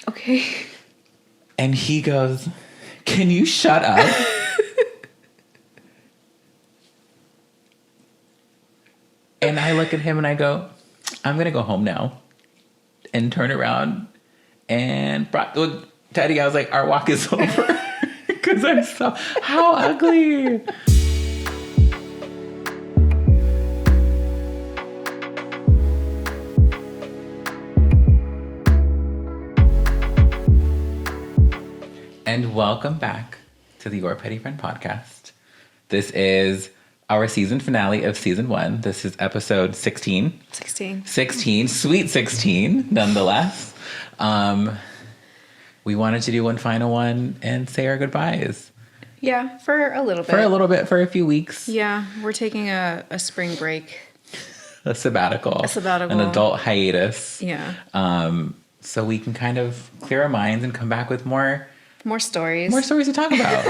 Okay. And he goes, "Can you shut up?" And I look at him and I go, "I'm going to go home now." And turn around and brought Teddy. I was like, "Our walk is over." Because I'm so, how ugly. And welcome back to the Your Petty Friend podcast. This is our season finale of season 1. This is episode 16. 16, sweet 16, nonetheless. We wanted to do one final one and say our goodbyes. Yeah, for a little bit. For a few weeks. Yeah, we're taking a spring break. A sabbatical. An adult hiatus. Yeah. So we can kind of clear our minds and come back with more stories. More stories to talk about.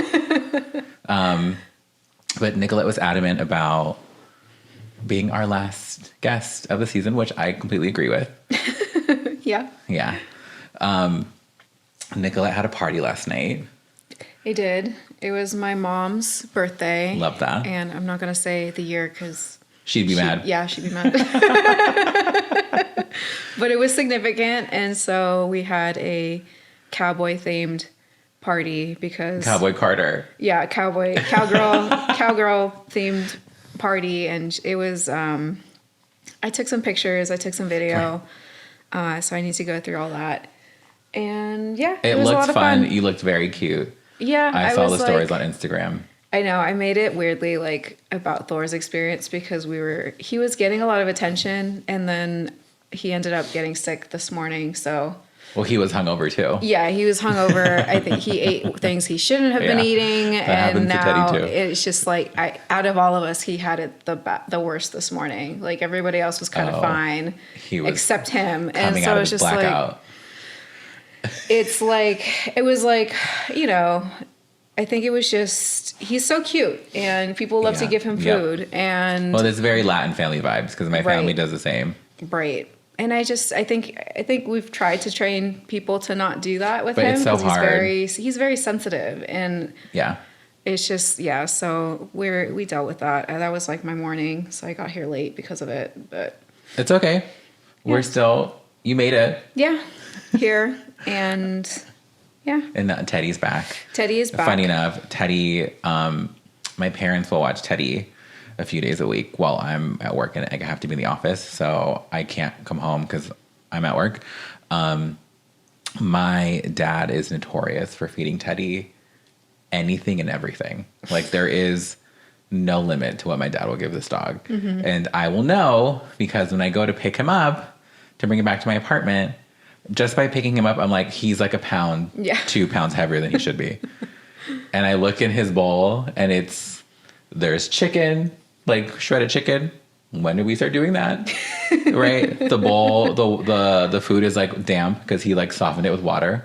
But Nicolette was adamant about being our last guest of the season, which I completely agree with. Yeah. Yeah. Nicolette had a party last night. I did. It was my mom's birthday. Love that. And I'm not going to say the year because... She'd be mad. Yeah, she'd be mad. But it was significant. And so we had a cowboy-themed party because... Cowboy Carter. Yeah, cowgirl themed party. And it was... I took some pictures. I took some video. So I need to go through all that. And yeah, it was a lot of fun. You looked very cute. Yeah, I saw the stories on Instagram. I know. I made it weirdly like about Thor's experience because he was getting a lot of attention, and then he ended up getting sick this morning. So. Well, he was hungover too. Yeah, he was hungover. I think he ate things he shouldn't have been eating, and now it's just like out of all of us, he had it the worst this morning. Like everybody else was kind of fine, except him, and so it was just blackout. It was like, you know, I think it was just, he's so cute and people love to give him food. And well, there's very Latin family vibes because my family does the same. Right. And I think we've tried to train people to not do that with him. It's so hard. He's very sensitive and it's just, so we dealt with that. And that was like my morning. So I got here late because of it, but it's okay. We're still, you made it. Yeah. Here. And and Teddy's back. Teddy is back. Funny enough, Teddy, my parents will watch Teddy a few days a week while I'm at work, and I have to be in the office, so I can't come home because I'm at work. My dad is notorious for feeding Teddy anything and everything. Like there is no limit to what my dad will give this dog. Mm-hmm. And I will know because when I go to pick him up to bring him back to my apartment, just by picking him up, I'm like, he's like a pound, 2 pounds heavier than he should be. And I look in his bowl and there's chicken, like shredded chicken. When did we start doing that? Right? The bowl, the food is like damp because he like softened it with water.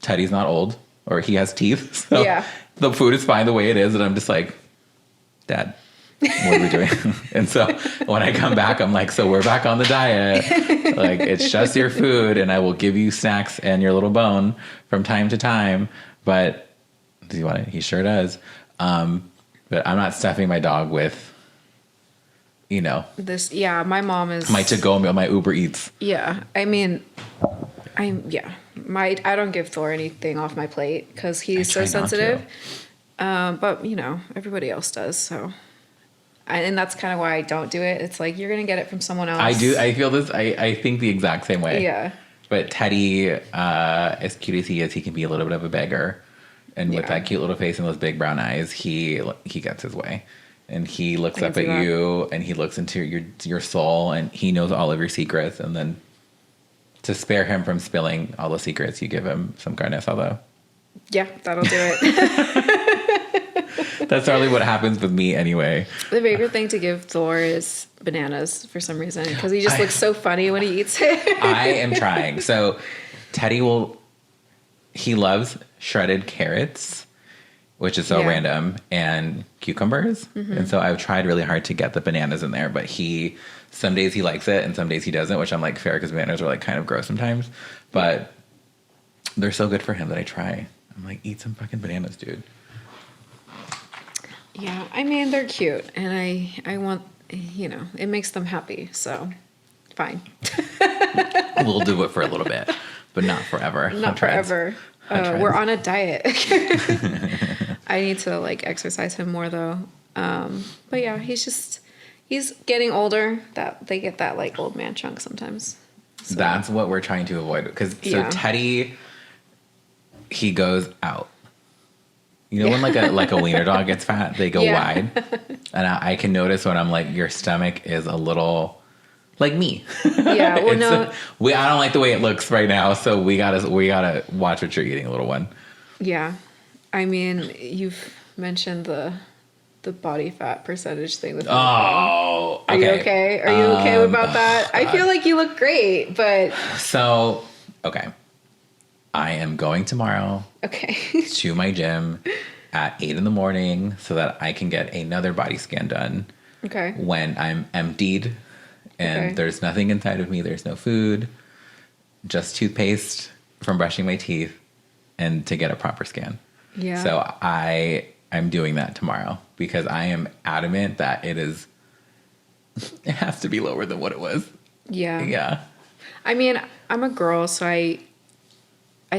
Teddy's not old or he has teeth. So the food is fine the way it is. And I'm just like, Dad, what are we doing? And so when I come back, I'm like, so we're back on the diet. Like it's just your food and I will give you snacks and your little bone from time to time. But do you want it? He sure does. But I'm not stuffing my dog with, you know. My mom is. My to-go meal, my Uber Eats. Yeah. I mean, I don't give Thor anything off my plate because he's so sensitive. But, you know, everybody else does, so. And that's kind of why I don't do it. It's like, you're going to get it from someone else. I do. I feel this. I think the exact same way. Yeah. But Teddy, as cute as he is, he can be a little bit of a beggar. And with that cute little face and those big brown eyes, he gets his way. And he looks up at you and he looks into your soul and he knows all of your secrets. And then to spare him from spilling all the secrets, you give him some carne asada. Yeah, that'll do it. That's probably what happens with me anyway. The favorite thing to give Thor is bananas for some reason because he just looks so funny when he eats it. I am trying. So Teddy he loves shredded carrots, which is so random, and cucumbers. Mm-hmm. And so I've tried really hard to get the bananas in there, but some days he likes it and some days he doesn't, which I'm like fair because bananas are like kind of gross sometimes. But they're so good for him that I try. I'm like, eat some fucking bananas, dude. Yeah, I mean, they're cute, and I want, it makes them happy, so fine. We'll do it for a little bit, but not forever. Not forever. We're on a diet. I need to, like, exercise him more, though. But yeah, he's getting older, that they get that, like, old man chunk sometimes. So. That's what we're trying to avoid. Because, Teddy, he goes out. You know, when like a wiener dog gets fat, they go wide. And I can notice when I'm like, your stomach is a little like me. Yeah, well, no. I don't like the way it looks right now, so we gotta watch what you're eating, little one. Yeah. I mean, you've mentioned the body fat percentage thing with me. Oh, okay. Are you okay? Are you okay about that? I feel like you look great, but... So, okay. I am going tomorrow to my gym at 8 a.m. so that I can get another body scan done. Okay. When I'm emptied and there's nothing inside of me, there's no food, just toothpaste from brushing my teeth, and to get a proper scan. Yeah. So I'm doing that tomorrow because I am adamant that it has to be lower than what it was. Yeah. Yeah. I mean, I'm a girl, so I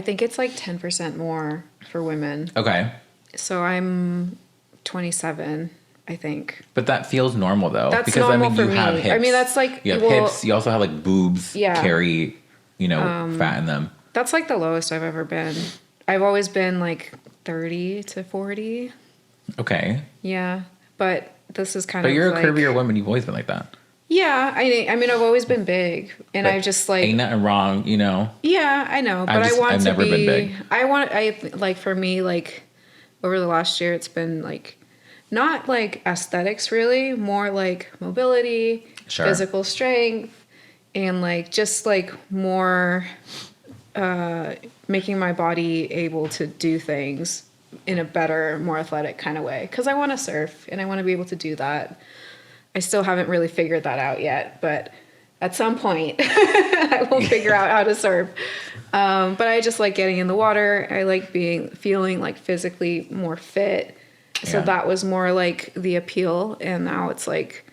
think it's like 10% more for women. Okay. So I'm 27, I think. But that feels normal, though. That's because normal you for me. have hips. I mean, that's like... You have hips. You also have like boobs carry, fat in them. That's like the lowest I've ever been. I've always been like 30 to 40. Okay. Yeah. But this is kind of But you're like... a curvier woman. You've always been like that. Yeah, I mean, I've always been big, and I just like ain't nothing wrong, Yeah, I know, but I've never been big. I like for me, like over the last year, it's been like not like aesthetics really, more like mobility, physical strength, and like just like more making my body able to do things in a better, more athletic kind of way. Because I want to surf, and I want to be able to do that. I still haven't really figured that out yet, but at some point I will figure out how to surf. But I just like getting in the water. I like feeling like physically more fit. So that was more like the appeal. And now it's like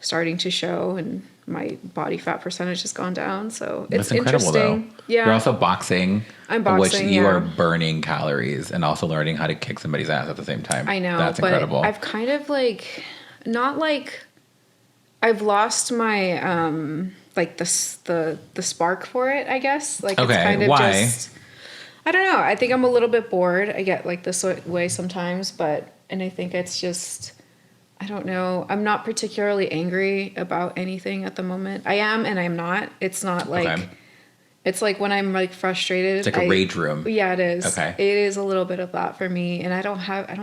starting to show, and my body fat percentage has gone down. So it's interesting. Though. Yeah. You're also boxing. I'm boxing, which you are burning calories and also learning how to kick somebody's ass at the same time. I know. That's incredible. I've kind of like, not like... I've lost my like the spark for it, I guess. Like it's kind of just I don't know. I think I'm a little bit bored. I get like this way sometimes, and I think it's just I don't know. I'm not particularly angry about anything at the moment. I am and I'm not. It's not like it's like when I'm like frustrated. It's like a rage room. Yeah, it is. Okay. It is a little bit of that for me, and I don't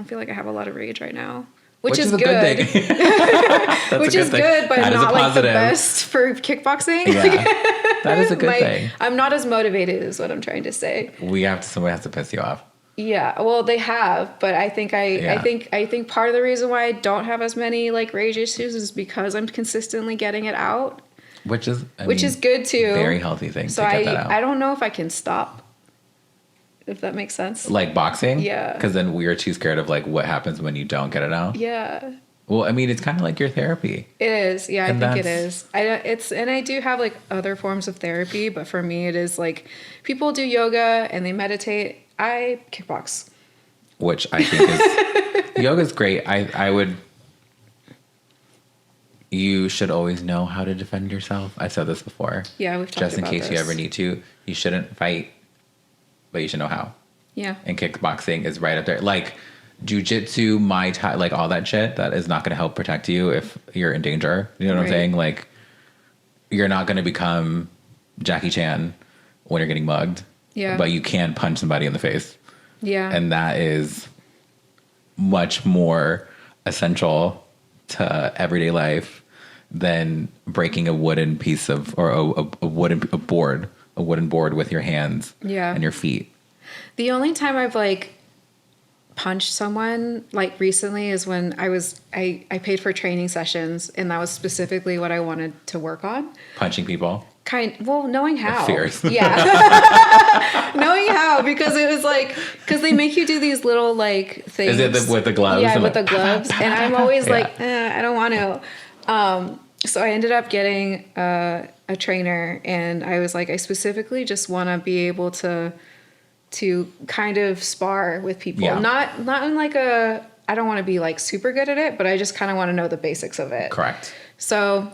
feel like I have a lot of rage right now. Which is a good. Good thing. Which is good, but not like the best for kickboxing. Yeah. That is a good thing. I'm not as motivated is what I'm trying to say. Somebody has to piss you off. Yeah. Well, they have, but I think I think part of the reason why I don't have as many like rage issues is because I'm consistently getting it out. Which is good too. Very healthy thing so to get that out. I don't know if I can stop. If that makes sense. Like boxing? Yeah. Because then we are too scared of like what happens when you don't get it out. Yeah. Well, I mean, it's kind of like your therapy. It is. Yeah, I think it is. And I do have like other forms of therapy, but for me it is like people do yoga and they meditate. I kickbox. Which I think is yoga's great. You should always know how to defend yourself. I said this before. Yeah, we've talked about this. Just in case you ever need to. You shouldn't fight, but you should know how. Yeah. And kickboxing is right up there. Like jiu-jitsu, Muay Thai, like all that shit, that is not going to help protect you if you're in danger. You know what I'm saying? Like you're not going to become Jackie Chan when you're getting mugged. Yeah. But you can punch somebody in the face. Yeah. And that is much more essential to everyday life than breaking a wooden piece of, or a wooden board with your hands and your feet. The only time I've like punched someone like recently is when I paid for training sessions, and that was specifically what I wanted to work on. Punching people? knowing how. Fierce. Yeah. Knowing how, because it was like, because they make you do these little like things. Is it with the gloves? Yeah, with the gloves. And I'm always like, I don't want to. So I ended up getting a trainer, and I was like, I specifically just want to be able to kind of spar with people. Yeah. Not in like I don't want to be like super good at it, but I just kind of want to know the basics of it. Correct. So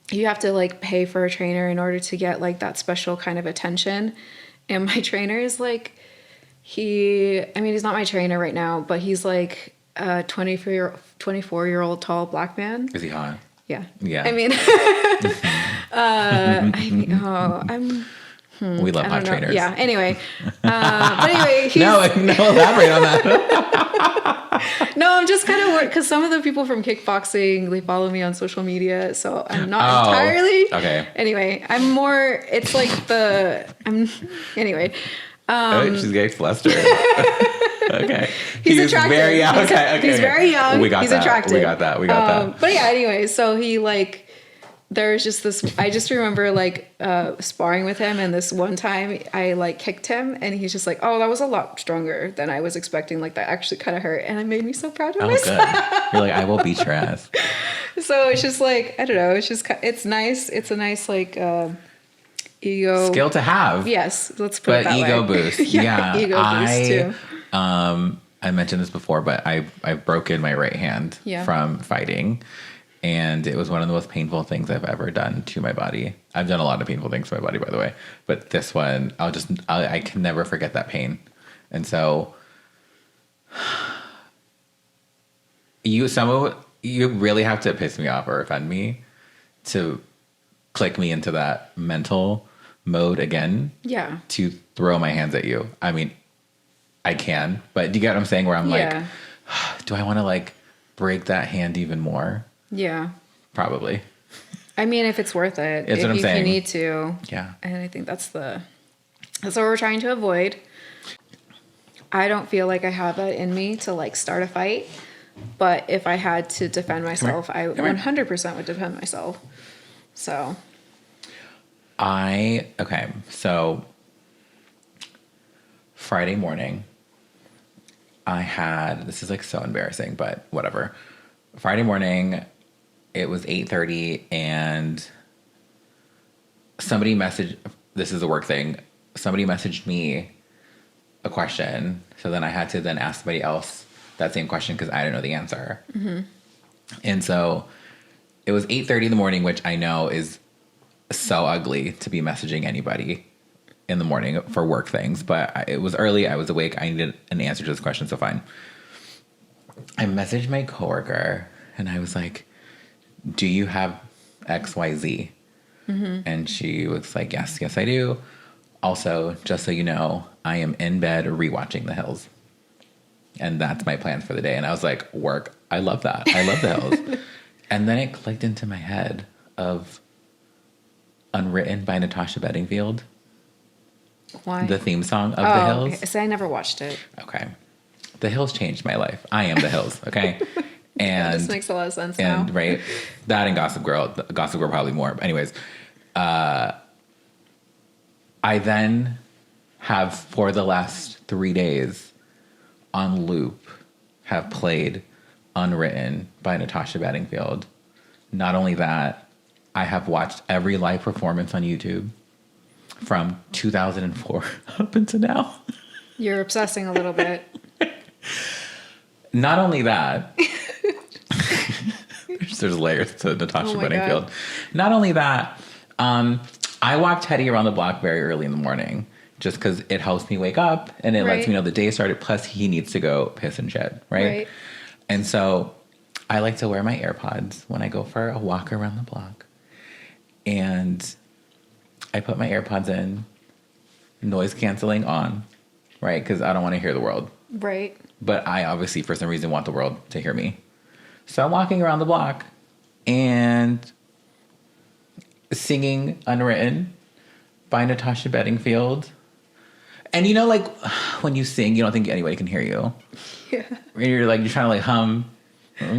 you have to like pay for a trainer in order to get like that special kind of attention. And my trainer is like, he's not my trainer right now, but he's like a 24-year-old tall black man. Is he hot? Yeah. Yeah. I mean, we love hot trainers. Yeah. Anyway, but anyway, no, elaborate on that. No, I'm just kind of worried because some of the people from kickboxing, they follow me on social media, so I'm not entirely. Okay. Anyway, I'm more. It's like anyway. She's getting flustered. Okay. He's attractive. He's very young. We got He's that. attractive. We got that. But yeah, anyway, so he like. There's just this, I just remember like sparring with him, and this one time I like kicked him, and he's just like, oh, that was a lot stronger than I was expecting. Like that actually kind of hurt, and it made me so proud of myself. Good. You're like, I will beat your ass. So it's just like, I don't know, it's nice. It's a nice like ego. Skill to have. Yes, let's put it that way. But ego boost. Yeah. Ego boost too. I mentioned this before, but I've broken my right hand from fighting. And it was one of the most painful things I've ever done to my body. I've done a lot of painful things to my body, by the way. But this one, I can never forget that pain. And so you really have to piss me off or offend me to click me into that mental mode again. Yeah. To throw my hands at you. I mean, I can, but do you get what I'm saying? Where I'm like, do I want to like break that hand even more? Yeah. Probably. I mean, if it's worth it. That's what I'm saying. If you need to. Yeah. And I think that's what we're trying to avoid. I don't feel like I have that in me to like start a fight. But if I had to defend myself, I 100% would defend myself. So. So Friday morning, this is like so embarrassing, but whatever. Friday morning, it was 8:30, and somebody messaged, this is a work thing, somebody messaged me a question, so then I had to then ask somebody else that same question because I didn't know the answer. Mm-hmm. And so it was 8:30 in the morning, which I know is so ugly to be messaging anybody in the morning for work things, but it was early, I was awake, I needed an answer to this question, so fine. I messaged my coworker and I was like, do you have XYZ? Mm-hmm. And she was like, yes, I do. Also, just so you know, I am in bed rewatching The Hills. And that's my plans for the day. And I was like, work, I love that. I love The Hills. And then it clicked into my head of Unwritten by Natasha Bedingfield. Why? The theme song of The Hills. Okay. So I never watched it. Okay. The Hills changed my life. I am The Hills, okay? And this makes a lot of sense now. Right? That and Gossip Girl. Gossip Girl probably more. But anyways, I then have, for the last 3 days, on loop, have played Unwritten by Natasha Bedingfield. Not only that, I have watched every live performance on YouTube from 2004 up until now. You're obsessing a little bit. Not only that, there's layers to Natasha Bedingfield. God. Not only that, I walk Teddy around the block very early in the morning just because it helps me wake up and it lets me know the day started. Plus, he needs to go piss and shit, right? And so I like to wear my AirPods when I go for a walk around the block. And I put my AirPods in, noise canceling on, right? Because I don't want to hear the world. Right. But I obviously, for some reason, want the world to hear me. So I'm walking around the block and singing Unwritten by Natasha Bedingfield. And you know, like, when you sing, you don't think anybody can hear you. Yeah. You're trying to like hum,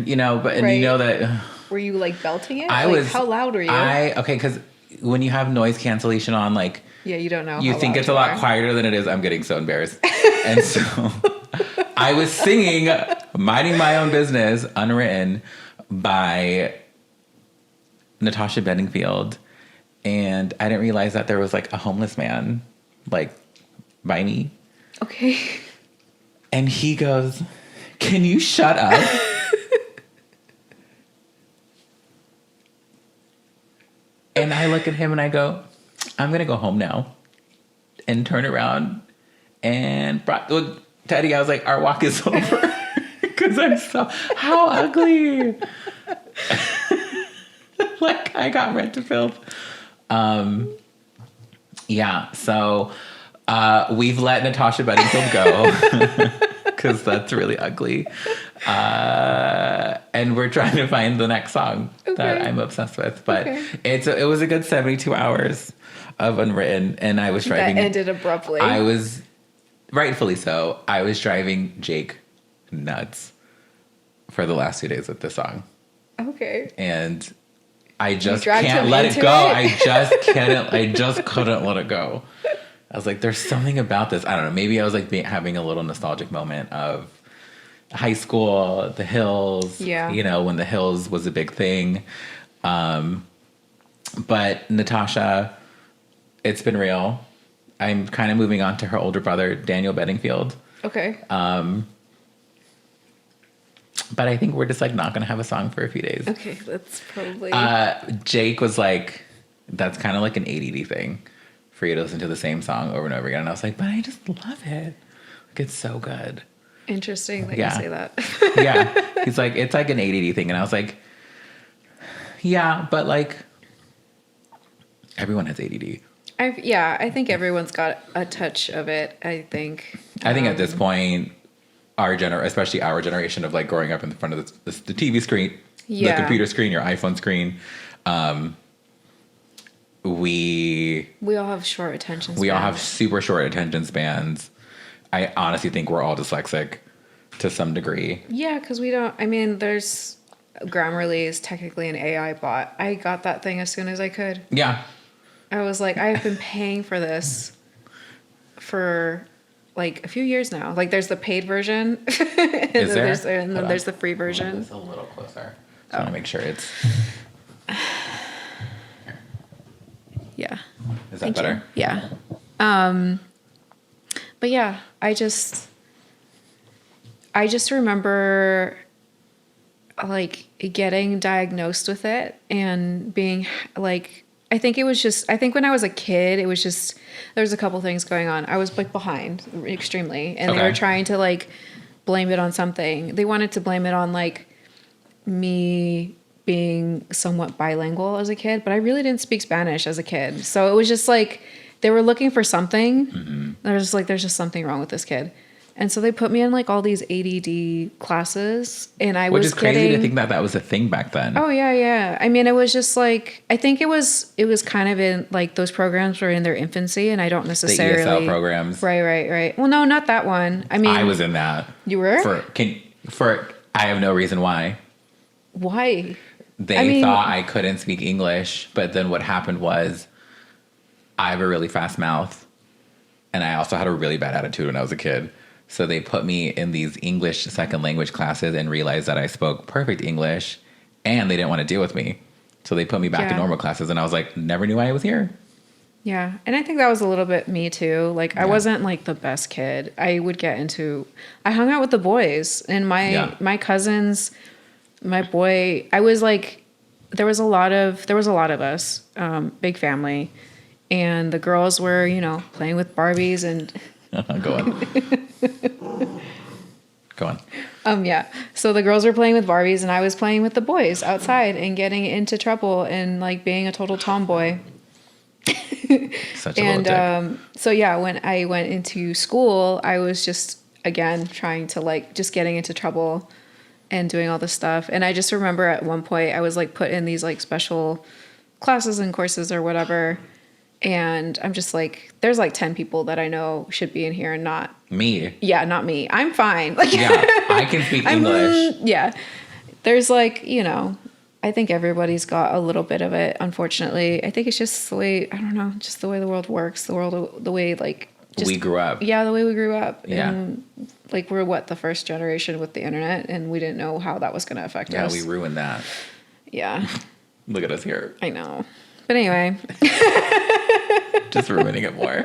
you know, but and you know that. Were you like belting it? How loud were you? Because when you have noise cancellation on, like, yeah, you don't know. You think it's a lot quieter than it is. I'm getting so embarrassed. And so I was singing Minding My Own Business, Unwritten, by Natasha Bedingfield. And I didn't realize that there was like a homeless man, like, by me. Okay. And he goes, "Can you shut up?" And I look at him and I go, "I'm going to go home now." And turn around and look, Teddy, I was like, our walk is over. Because I'm so, how ugly. Like, I got red to filth. Yeah, so we've let Natasha Bedingfield go. Because that's really ugly. And we're trying to find the next song that I'm obsessed with. But it was a good 72 hours of Unwritten, and I was driving. That ended abruptly. I was, rightfully so, I was driving Jake nuts for the last 2 days with this song. Okay. And I just can't let it go. I just couldn't let it go. I was like, there's something about this. I don't know. Maybe I was like having a little nostalgic moment of high school, the Hills. Yeah. You know, when the Hills was a big thing. But Natasha, it's been real. I'm kind of moving on to her older brother, Daniel Bedingfield. Okay. But I think we're just like not going to have a song for a few days. Okay, that's probably... Jake was like, that's kind of like an ADD thing for you to listen to the same song over and over again. And I was like, but I just love it. Like, it's so good. Interesting that you say that. Yeah. He's like, it's like an ADD thing. And I was like, yeah, but like, everyone has ADD. I think everyone's got a touch of it, I think. I think at this point, especially our generation of like growing up in front of the TV screen, the computer screen, your iPhone screen, we all have short attention spans. We all have super short attention spans. I honestly think we're all dyslexic to some degree. Yeah, because there's Grammarly is technically an AI bot. I got that thing as soon as I could. Yeah. I was like, I've been paying for this for like a few years now. Like, there's the paid version. Is there? And then there's the free version. It's a little closer. I want to make sure it's... Yeah. Is that better? You. Yeah. But yeah, I just remember like getting diagnosed with it and being like, I think when I was a kid, it was just, there was a couple things going on. I was like behind extremely, and they were trying to like blame it on something. They wanted to blame it on like me being somewhat bilingual as a kid, but I really didn't speak Spanish as a kid. So it was just like, they were looking for something. Mm-hmm. There's just something wrong with this kid. And so they put me in like all these ADD classes, and Which is crazy to think that was a thing back then. Oh yeah, yeah. I mean, it was just like, I think it was kind of in like those programs were in their infancy, and I don't necessarily the ESL programs. Right. Well, no, not that one. I mean, I was in that. You were? I have no reason why. Why? They thought I couldn't speak English, but then what happened was I have a really fast mouth, and I also had a really bad attitude when I was a kid. So they put me in these English second language classes and realized that I spoke perfect English, and they didn't want to deal with me. So they put me back in normal classes, and I was like, never knew I was here. Yeah. And I think that was a little bit me too. Like, I wasn't like the best kid. I hung out with the boys, and my cousins, my boy, I was like, there was a lot of us, big family, and the girls were, playing with Barbies and Go on. Yeah. So the girls were playing with Barbies, and I was playing with the boys outside and getting into trouble and like being a total tomboy. Such a little dick. So yeah, when I went into school, I was just again trying to like just getting into trouble and doing all this stuff. And I just remember at one point I was like put in these like special classes and courses or whatever. And I'm just like, there's like 10 people that I know should be in here and not me. Yeah, not me. I'm fine. Like, yeah, I can speak English. Yeah. There's like, I think everybody's got a little bit of it, unfortunately. I think it's just the way, I don't know, just the way the world works, the way like just, we grew up. Yeah, the way we grew up. Yeah. And like we're the first generation with the internet, and we didn't know how that was going to affect us. Yeah, we ruined that. Yeah. Look at us here. I know. But anyway. Just ruining it more.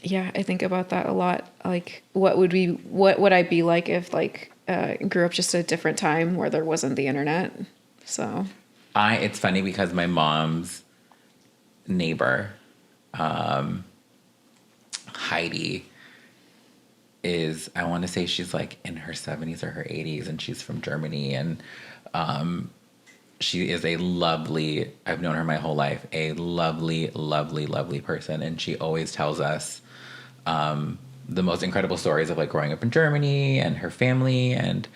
Yeah, I think about that a lot. Like, what would I be like if like grew up just at a different time where there wasn't the internet? So it's funny because my mom's neighbor, Heidi, is, I want to say she's like in her 70s or her 80s, and she's from Germany, and she is a lovely, I've known her my whole life, a lovely, lovely, lovely person. And she always tells us the most incredible stories of like growing up in Germany and her family, and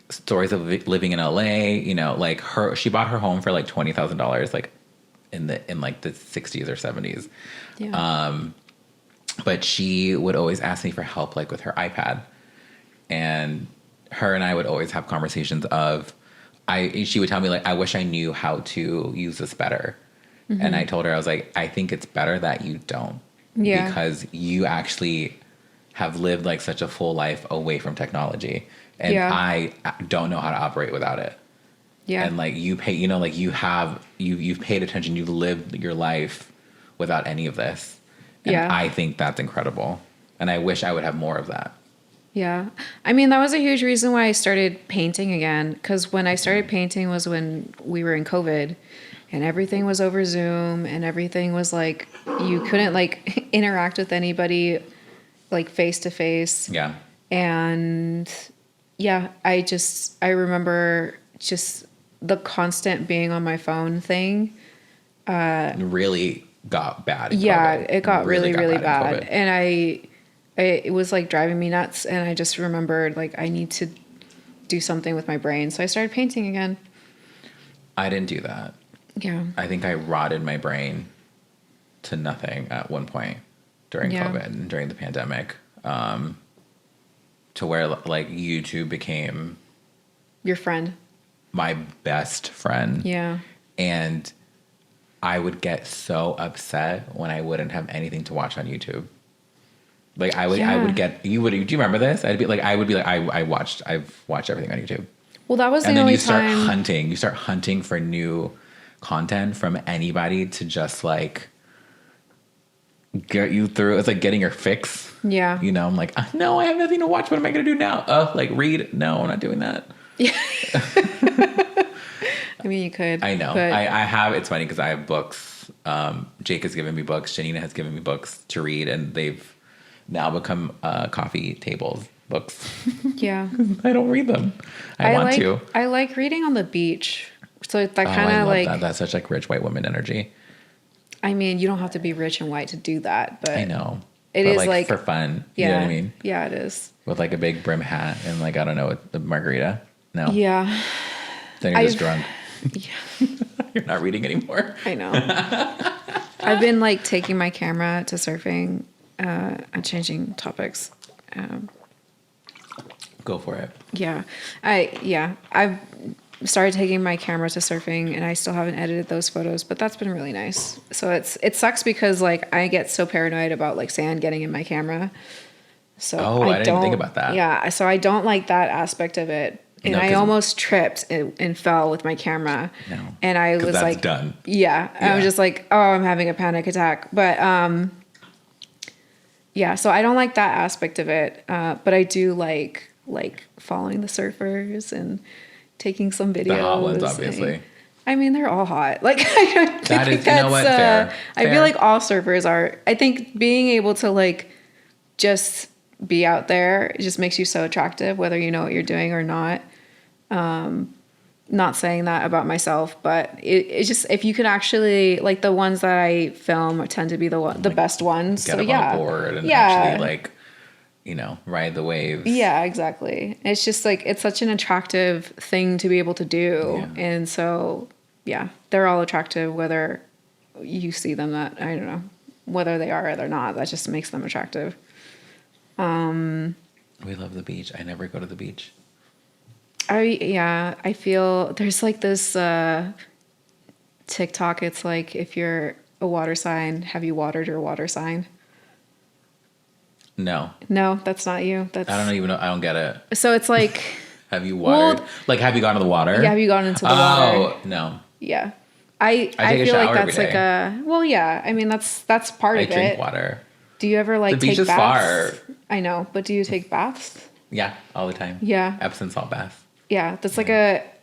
stories of living in LA, you know, like she bought her home for like $20,000, like in like the 60s or 70s. yeah. But she would always ask me for help, like with her iPad, and her and I would always have conversations of, she would tell me like, I wish I knew how to use this better. Mm-hmm. And I told her, I was like, I think it's better that you don't. Yeah. Because you actually have lived like such a full life away from technology. And yeah. I don't know how to operate without it. Yeah. And like you pay, you know, like you've paid attention, you've lived your life without any of this. And yeah. I think that's incredible. And I wish I would have more of that. Yeah. I mean, that was a huge reason why I started painting again. Because when I started painting was when we were in COVID, and everything was over Zoom, and everything was like, you couldn't like interact with anybody like face to face. Yeah. And yeah, I remember just the constant being on my phone thing. Really got bad. Yeah, COVID. it got really bad. And it was like driving me nuts. And I just remembered like I need to do something with my brain. So I started painting again. I didn't do that. Yeah. I think I rotted my brain to nothing at one point during COVID and during the pandemic, to where like YouTube became your friend, my best friend. Yeah. And I would get so upset when I wouldn't have anything to watch on YouTube. Like I would do you remember this? I've watched everything on YouTube. Well, that was the only time. And then you start hunting for new content from anybody to just like get you through. It's like getting your fix. Yeah. You know, I'm like, no, I have nothing to watch. What am I going to do now? Like read? No, I'm not doing that. Yeah. I mean, you could. I know. I have. It's funny because I have books. Jake has given me books. Janina has given me books to read, and they've now become coffee tables books. Yeah. I don't read them. I want to. I like reading on the beach. So that kind of like... That's such like rich white woman energy. I mean, you don't have to be rich and white to do that, but... I know. It is like... for fun. Yeah, you know what I mean? Yeah, it is. With like a big brim hat and like, I don't know, the margarita. No. Yeah. Then you're just drunk. Yeah. You're not reading anymore. I know. I've been like taking my camera to surfing and changing topics. Go for it. Yeah. I've started taking my camera to surfing, and I still haven't edited those photos, but that's been really nice. So it sucks because like I get so paranoid about like sand getting in my camera. So I didn't think about that. Yeah. So I don't like that aspect of it. And I almost tripped and fell with my camera. No. And I was like, done. Yeah. I was just like, oh, I'm having a panic attack. But yeah, so I don't like that aspect of it. But I do like following the surfers and taking some videos. The hot ones, obviously. I mean, they're all hot. Like, I that is, you know what? Fair. I feel like all surfers are. I think being able to like just be out there, it just makes you so attractive, whether you know what you're doing or not. Not saying that about myself, but it's just, if you can actually, like the ones that I film tend to be the best ones. Get so on board and actually like, you know, ride the waves. Yeah, exactly. It's just like, it's such an attractive thing to be able to do. Yeah. And so, yeah, they're all attractive, whether you see them that, I don't know, whether they are or they're not, that just makes them attractive. We love the beach. I never go to the beach. I feel there's like this TikTok. It's like, if you're a water sign, have you watered your water sign? No. No, that's not you. I don't even know. I don't get it. So it's like, have you watered? Well, like, have you gone to the water? Yeah, have you gone into the water? Oh, no. Yeah. I feel like that's like I mean, that's part of it. I drink water. Do you ever like the beach take is baths? far. I know, but do you take baths? Yeah, all the time. Yeah. Epsom salt bath. Yeah, that's like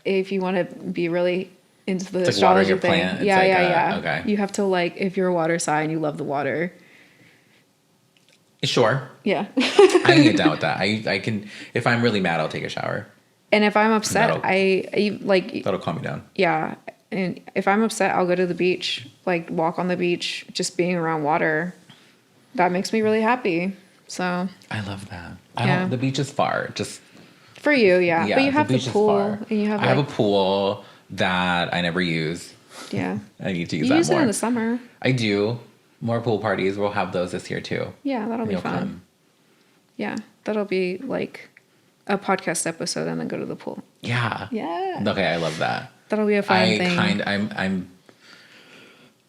if you want to be really into the it's like watering astrology your thing. plant. It's Yeah. Okay. You have to, like, if you're a water sign, you love the water. Sure. Yeah. I can get down with that. I can, if I'm really mad, I'll take a shower. And if I'm upset, I like... That'll calm me down. Yeah. And if I'm upset, I'll go to the beach, like walk on the beach, just being around water. That makes me really happy. So... I love that. The beach is far. Just... For you, yeah. But you have the pool. And you have I have a pool that I never use. Yeah. I need to use you that use more. it in the summer. I do. More pool parties. We'll have those this year too. Yeah, that'll be fun. Come. Yeah, that'll be like a podcast episode and then go to the pool. Yeah. Yeah. Okay, I love that. That'll be a fun thing.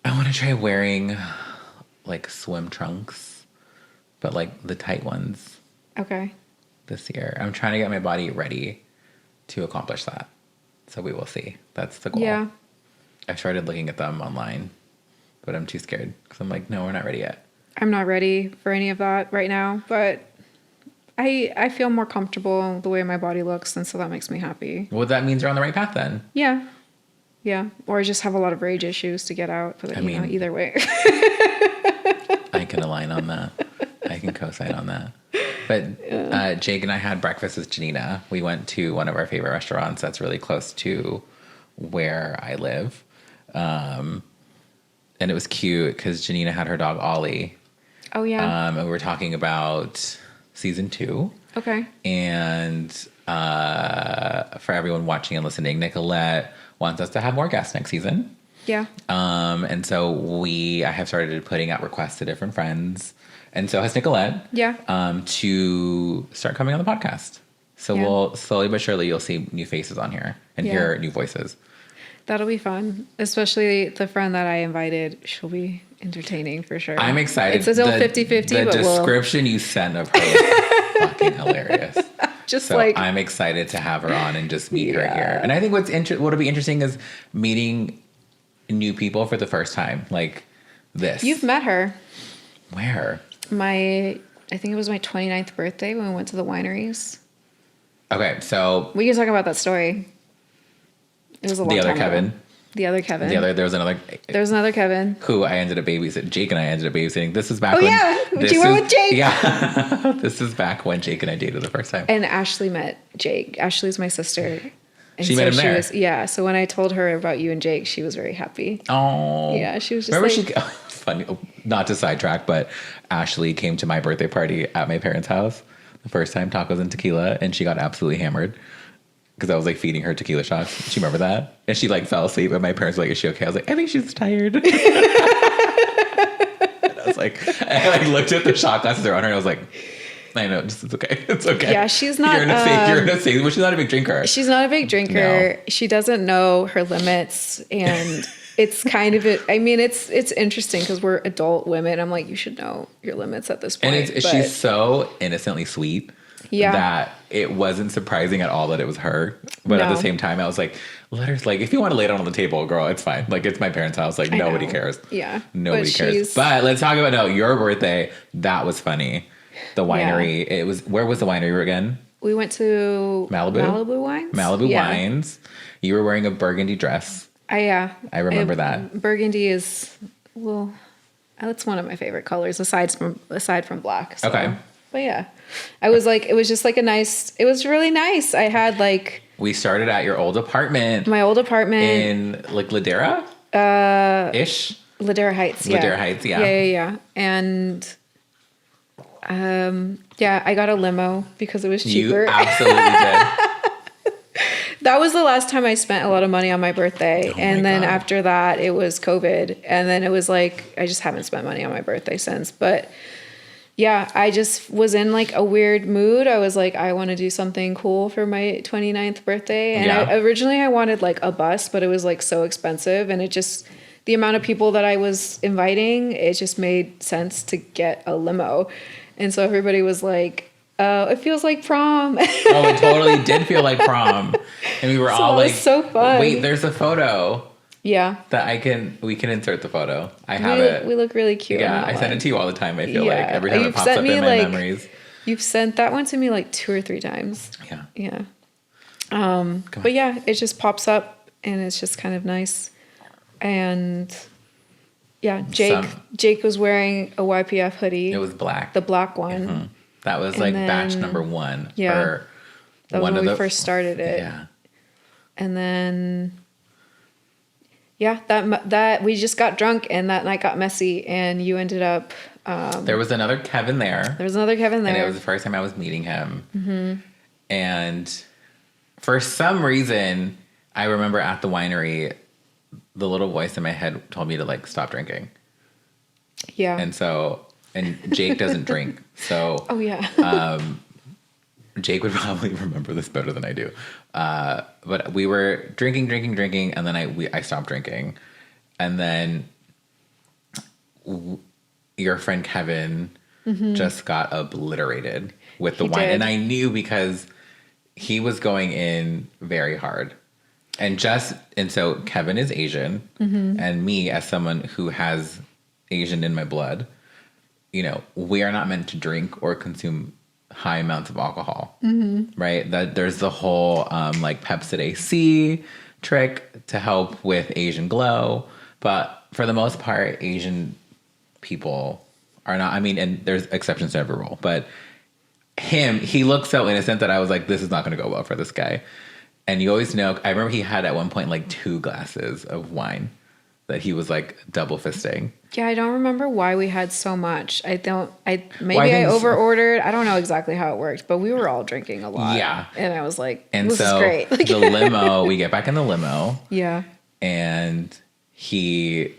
I want to try wearing like swim trunks, but like the tight ones. Okay. This year. I'm trying to get my body ready to accomplish that. So we will see. That's the goal. Yeah. I've started looking at them online, but I'm too scared because I'm like, no, we're not ready yet. I'm not ready for any of that right now, but I feel more comfortable the way my body looks, and so that makes me happy. Well, that means you're on the right path then. Yeah. Yeah. Or I just have a lot of rage issues to get out, but either way. I can align on that. I can co-sign on that. But Jake and I had breakfast with Janina. We went to one of our favorite restaurants that's really close to where I live. And it was cute because Janina had her dog, Ollie. Oh, yeah. And we were talking about season 2. Okay. And for everyone watching and listening, Nicolette wants us to have more guests next season. Yeah. And so I have started putting out requests to different friends. And so has Nicolette. Yeah. To start coming on the podcast. So we'll slowly but surely you'll see new faces on here and hear new voices. That'll be fun. Especially the friend that I invited. She'll be entertaining for sure. I'm excited. It's still 50-50. The description you sent of her is fucking hilarious. I'm excited to have her on and just meet her here. And I think what'll be interesting is meeting new people for the first time. Like this. You've met her. Where? I think it was my 29th birthday when we went to the wineries. Okay, so... We can talk about that story. It was a long time ago. The other Kevin. There was another... There was another Kevin. Who I ended up babysitting. Jake and I ended up babysitting. This is back when... You were with Jake. Yeah. This is back when Jake and I dated the first time. And Ashley met Jake. Ashley's my sister. And she met him there. So when I told her about you and Jake, she was very happy. Oh. Yeah, she was just funny, not to sidetrack, but Ashley came to my birthday party at my parents' house the first time, tacos and tequila, and she got absolutely hammered because I was like feeding her tequila shots. Do you remember that? And she like fell asleep, and my parents were like, "Is she okay?" I was like, "I think she's tired." And I was like, I looked at the shot glasses around her, and I was like, I know, it's okay. It's okay. Yeah, she's not. You're in a safe. Well, she's not a big drinker. She's not a big drinker. No. She doesn't know her limits, and it's kind of it's interesting because we're adult women. I'm like, you should know your limits at this point. And she's so innocently sweet. Yeah. That it wasn't surprising at all that it was her. But at the same time, I was like, let her, like, if you want to lay it on the table, girl, it's fine. Like, it's my parents' house. Like, nobody cares. Yeah. Nobody cares. But let's talk about, your birthday. That was funny. The winery. Yeah. Where was the winery again? We went to Malibu Wines. Malibu Wines. You were wearing a burgundy dress. I remember that. Burgundy is, that's one of my favorite colors aside from black. So. Okay. But yeah, I was like, it was just like it was really nice. I had like. We started at your old apartment. My old apartment. In like Ladera? Ish? Ladera Heights, yeah. Ladera Heights, yeah. Yeah. And I got a limo because it was cheaper. You absolutely did. That was the last time I spent a lot of money on my birthday. And then after that, it was COVID. And then it was like, I just haven't spent money on my birthday since. But Yeah, I just was in like a weird mood. I was like, I want to do something cool for my 29th birthday. And originally I wanted like a bus, but it was like so expensive. And it just, the amount of people that I was inviting, it just made sense to get a limo. And so everybody was like, oh, it feels like prom. Oh, it totally did feel like prom. And we were all like, so fun. Wait, there's a photo. Yeah. That we can insert the photo. I have it. We look really cute. Yeah, I send it to you all the time, I feel like. Every time it pops up in my memories. You've sent that one to me like 2 or 3 times. Yeah. Yeah. But yeah, it just pops up and it's just kind of nice. And yeah, Jake was wearing a YPF hoodie. It was black. The black one. Mm-hmm. That was like batch number 1. Yeah. That was when we first started it. Yeah. And then... yeah, that we just got drunk and that night got messy and you ended up... there was another Kevin there. And it was the first time I was meeting him. Mm-hmm. And for some reason, I remember at the winery, the little voice in my head told me to like stop drinking. Yeah. And Jake doesn't drink. So... oh, yeah. Jake would probably remember this better than I do. But we were drinking, and then I stopped drinking. And then your friend Kevin just got obliterated with the wine. And I knew because he was going in very hard. And so Kevin is Asian, and me as someone who has Asian in my blood, we are not meant to drink or consume high amounts of alcohol, right? That there's the whole like Pepsid AC trick to help with Asian glow, but for the most part, Asian people are not. I mean, and there's exceptions to every rule, but he looked so innocent that I was like, this is not going to go well for this guy. And you always know. I remember he had at one point like 2 glasses of wine that he was like double fisting. Yeah, I don't remember why we had so much. I over ordered. I don't know exactly how it worked, but we were all drinking a lot. Yeah. And I was like, this is great. The limo, we get back in the limo. Yeah. And he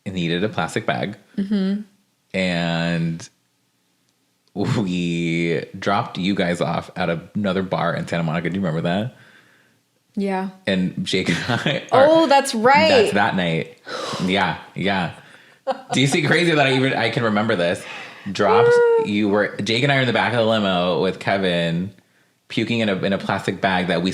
needed a plastic bag. Mm-hmm. And we dropped you guys off at another bar in Santa Monica. Do you remember that? Yeah. And Jake and I that's right. That's that night. Yeah. Do you see crazy that I can remember this? Jake and I are in the back of the limo with Kevin puking in a plastic bag that we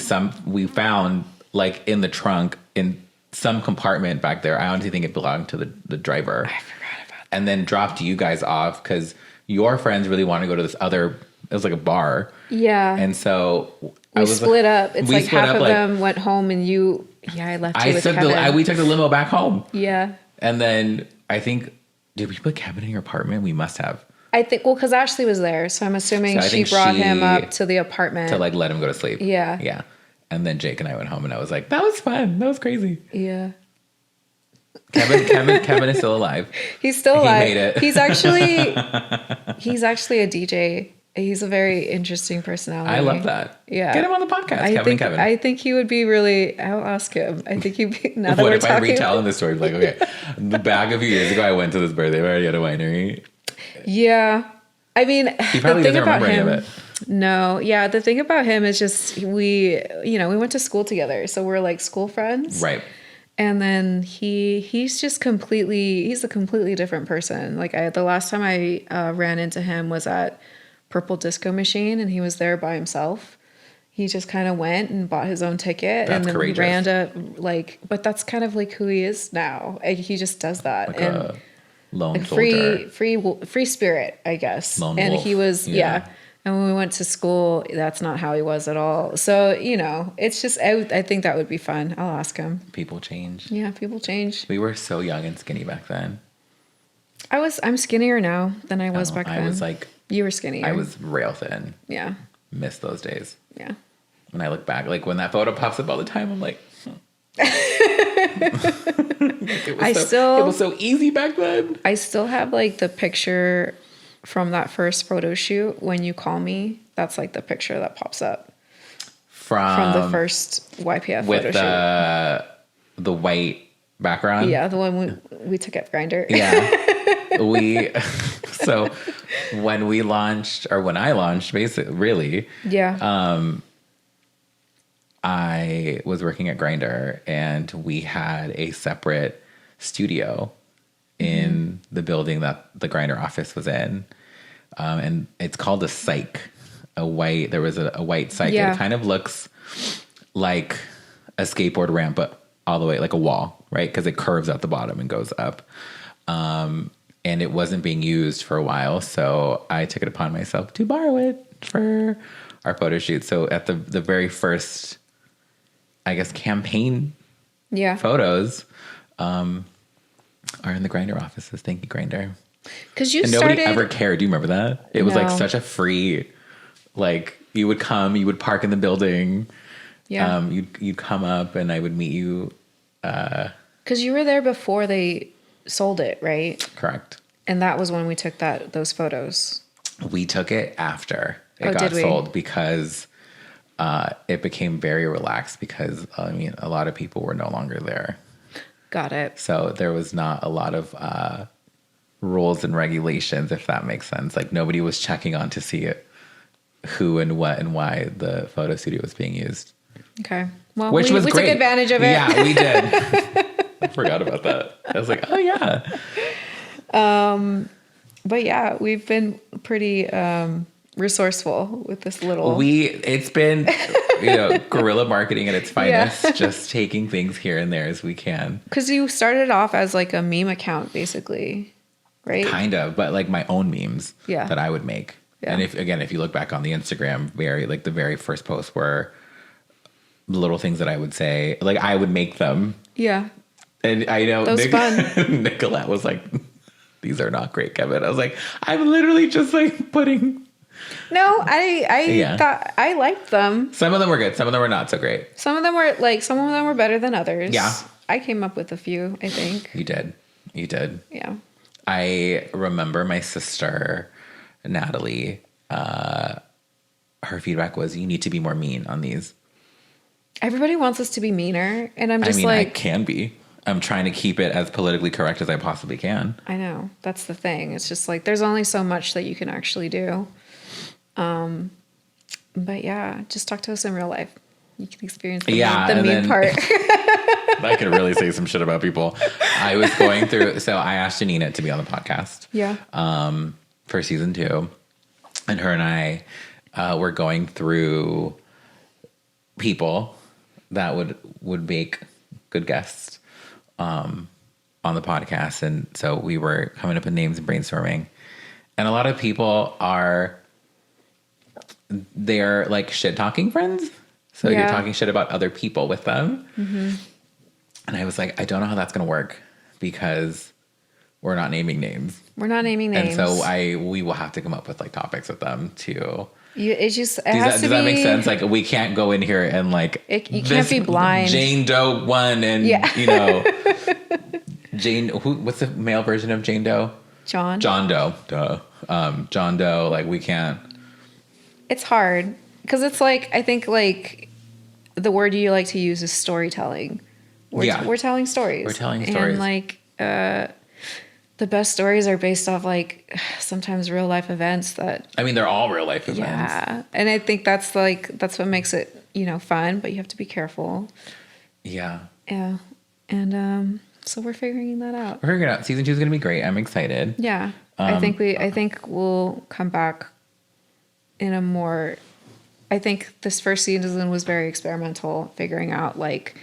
found like in the trunk in some compartment back there. I honestly think it belonged to the driver. I forgot about that. And then dropped you guys off because your friends really want to go to this other, it was like a bar. Yeah. And so we split up. It's like half of them went home and I left you with Kevin. We took the limo back home. Yeah. And then I think, did we put Kevin in your apartment? We must have. I think, because Ashley was there. So I'm assuming she brought him up to the apartment. To like let him go to sleep. Yeah. Yeah. And then Jake and I went home and I was like, that was fun. That was crazy. Yeah. Kevin is still alive. He's still alive. He made it. He's actually a DJ. He's a very interesting personality. I love that. Yeah. Get him on the podcast, Kevin. I think he would be really, I'll ask him. I think he'd be, now that what we're if I retell him the story? Like, okay, back a few years ago, I went to this birthday party at a winery. Yeah. I mean, he probably doesn't remember any of it. No. Yeah. The thing about him is just, we went to school together. So we're like school friends. Right. And then he's a completely different person. Like the last time I ran into him was at Purple Disco Machine, and he was there by himself. He just kind of went and bought his own ticket. That's and then courageous. Ran to but that's kind of like who he is now. He just does that. Like and a lone soldier. Free spirit, I guess. Lone and wolf. He was, yeah. And when we went to school, that's not how he was at all. So, it's just, I think that would be fun. I'll ask him. People change. Yeah, people change. We were so young and skinny back then. I'm skinnier now than I was back then. I was like... You were skinnier. I was rail thin. Yeah. Miss those days. Yeah. When I look back, like when that photo pops up all the time, I'm like... it was so easy back then. I still have like the picture from that first photo shoot. When you call me, that's like the picture that pops up from the first YPF with photo shoot. The white background. Yeah, the one we took at Grindr. Yeah. So when I launched, basically, really. Yeah. I was working at Grindr, and we had a separate studio in the building that the Grindr office was in. And it's called a psych. There was a white psych. Yeah. It kind of looks like a skateboard ramp, but all the way like a wall, right? Because it curves at the bottom and goes up. And it wasn't being used for a while. So I took it upon myself to borrow it for our photo shoot. So at the very first, I guess, campaign photos are in the Grindr offices. Thank you, Grindr. Because nobody ever cared. Do you remember that? It was like such a free, like you would park in the building. Yeah. You'd come up and I would meet you. Because you were there before they sold it, right? Correct. And that was when we took those photos. We took it after it got sold because it became very relaxed because, a lot of people were no longer there. Got it. So there was not a lot of rules and regulations, if that makes sense. Like nobody was checking on to see who and what and why the photo studio was being used. Okay. Well, we took advantage of it. Yeah, we did. I forgot about that. I was like, oh yeah. But yeah, we've been pretty resourceful with this little. It's been, guerrilla marketing at its finest, just taking things here and there as we can. Because you started off as like a meme account, basically, right? Kind of, but like my own memes that I would make. Yeah. And if you look back on the Instagram, the very first posts were the little things that I would say, like I would make them. Yeah. And I know that was fun. Nicolette was like, these are not great, Kevin. I was like, I'm literally just like putting. No, I thought I liked them. Some of them were good. Some of them were not so great. Some of them were better than others. Yeah. I came up with a few, I think. You did. Yeah. I remember my sister, Natalie, her feedback was, you need to be more mean on these. Everybody wants us to be meaner. And I'm just I can be. I'm trying to keep it as politically correct as I possibly can. I know. That's the thing. It's just like, there's only so much that you can actually do. But yeah, just talk to us in real life. You can experience the mean part. I can really say some shit about people. I was going through, so I asked Janina to be on the podcast. Yeah. For season 2. And her and I were going through people that would make good guests on the podcast. And so we were coming up with names and brainstorming. And a lot of people they're like shit talking friends. So you're talking shit about other people with them. Mm-hmm. And I was like, I don't know how that's going to work because we're not naming names. And so we will have to come up with like topics with them too. Does that make sense? Like we can't go in here and like you can't be blind. Jane Doe 1 and Jane. What's the male version of Jane Doe? John Doe. Duh. John Doe. Like we can't. It's hard because it's like I think like the word you like to use is storytelling. We're telling stories. And like the best stories are based off like sometimes real life events that. I mean, they're all real life events. Yeah, and I think that's what makes it fun, but you have to be careful. Yeah. Yeah, and so we're figuring that out. We're figuring it out. Season 2 is going to be great. I'm excited. Yeah, I think we'll come back in a more. I think this first season was very experimental, figuring out like